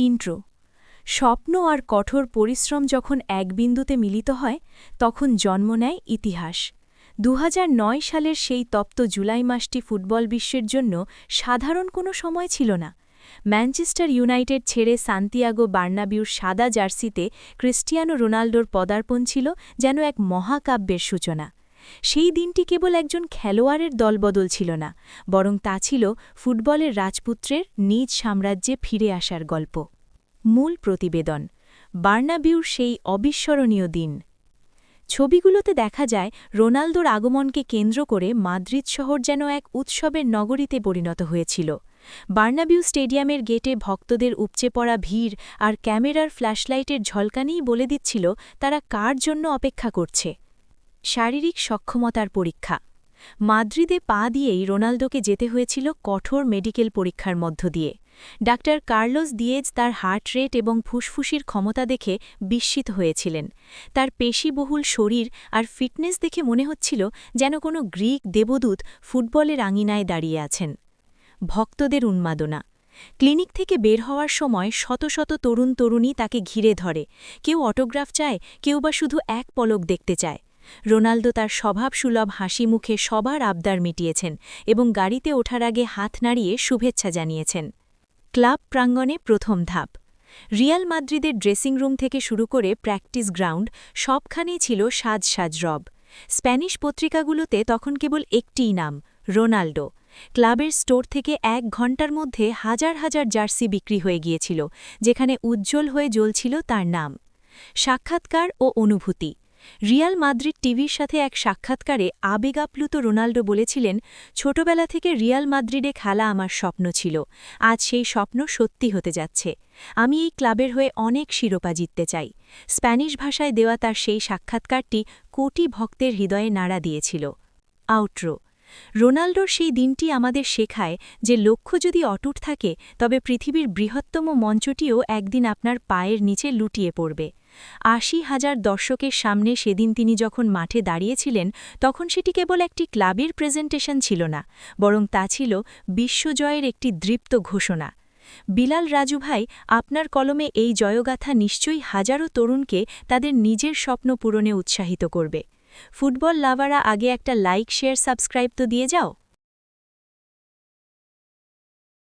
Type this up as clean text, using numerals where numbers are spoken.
Intro. স্বপ্ন আর কঠোর পরিশ্রম যখন এক বিন্দুতে মিলিত হয় তখন জন্ম নেয় ইতিহাস। ২০০৯ সালের সেই তপ্ত জুলাই মাসটি ফুটবল বিশ্বের জন্য সাধারণ কোনো সময় ছিল না। ম্যানচেস্টার ইউনাইটেড ছেড়ে সান্তিয়াগো বার্নাবিউর সাদা জার্সিতে ক্রিস্টিয়ানো রোনাল্ডোর পদার্পণ ছিল যেন এক মহাকাব্যের সূচনা। সেই দিনটি কেবল একজন খেলোয়াড়ের দলবদল ছিল না, বরং তা ছিল ফুটবলের রাজপুত্রের নিজ সাম্রাজ্যে ফিরে আসার গল্প। মূল প্রতিবেদন: বার্নাবিউর সেই অবিস্মরণীয় দিন। ছবিগুলোতে দেখা যায় রোনালদোর আগমনকে কেন্দ্র করে মাদ্রিদ শহর যেন এক উৎসবের নগরীতে পরিণত হয়েছিল। বার্নাবিউ স্টেডিয়ামের গেটে ভক্তদের উপচে পড়া ভিড় আর ক্যামেরার ফ্ল্যাশলাইটের ঝলকানিই বলে দিচ্ছিল তারা কার জন্য অপেক্ষা করছে। শারীরিক সক্ষমতার পরীক্ষা। মাদ্রিদে পা দিয়েই রোনালদোকে যেতে হয়েছিল কঠোর মেডিকেল পরীক্ষার মধ্য দিয়ে। ডাক্তার কার্লোস দিয়েজ তার হার্ট রেট এবং ফুসফুসির ক্ষমতা দেখে বিস্মিত হয়েছিলেন। তার পেশিবহুল শরীর আর ফিটনেস দেখে মনে হচ্ছিল যেন কোনো গ্রিক দেবদূত ফুটবলের আঙিনায় দাঁড়িয়ে আছেন। ভক্তদের উন্মাদনা। ক্লিনিক থেকে বের হওয়ার সময় শত শত তরুণ তরুণী তাকে ঘিরে ধরে, কেউ অটোগ্রাফ চায়, কেউ বা শুধু এক পলক দেখতে চায়। রোনালদো তার স্বভাবসুলভ হাসি মুখে সবার আবদার মিটিয়েছেন এবং গাড়িতে ওঠার আগে হাত নাড়িয়ে শুভেচ্ছা জানিয়েছেন। ক্লাব প্রাঙ্গণে প্রথম ধাপ। রিয়াল মাদ্রিদের ড্রেসিং রুম থেকে শুরু করে প্র্যাকটিস গ্রাউন্ড সবখানেই ছিল সাজ সাজ রব। স্প্যানিশ পত্রিকাগুলোতে তখন কেবল একটিই নাম, রোনাল্ডো। ক্লাবের স্টোর থেকে ১ ঘণ্টার মধ্যে হাজার হাজার জার্সি বিক্রি হয়ে গিয়েছিল, যেখানে উজ্জ্বল হয়ে জ্বলছিল তার নাম। সাক্ষাৎকার ও অনুভূতি। রিয়াল মাদ্রিদ টিভির সাথে এক সাক্ষাৎকারে আবেগাপ্লুত রোনাল্ডো বলেছিলেন, ছোটবেলা থেকে রিয়াল মাদ্রিদে খেলা আমার স্বপ্ন ছিল। আজ সেই স্বপ্ন সত্যি হতে যাচ্ছে। আমি এই ক্লাবের হয়ে অনেক শিরোপা জিততে চাই। স্প্যানিশ ভাষায় দেওয়া তার সেই সাক্ষাৎকারটি কোটি ভক্তের হৃদয়ে নাড়া দিয়েছিল। আউট্রো। রোনাল্ডোর সেই দিনটি আমাদের শেখায় যে লক্ষ্য যদি অটুট থাকে তবে পৃথিবীর বৃহত্তম মঞ্চটিও একদিন আপনার পায়ের নিচে লুটিয়ে পড়বে। ৮০,০০০ দর্শকের সামনে সেদিন তিনি যখন মাঠে দাঁড়িয়েছিলেন তখন সেটি কেবল একটি ক্লাবের প্রেজেন্টেশন ছিল না, বরং তা ছিল বিশ্বজয়ের একটি দৃপ্ত ঘোষণা। বিলাল রাজু ভাই, আপনার কলমে এই জয়গাথা নিশ্চয়ই হাজারো তরুণকে তাদের নিজের স্বপ্ন পূরণে উৎসাহিত করবে। ফুটবল লাভাররা আগে একটা লাইক, শেয়ার, সাবস্ক্রাইব তো দিয়ে যাও।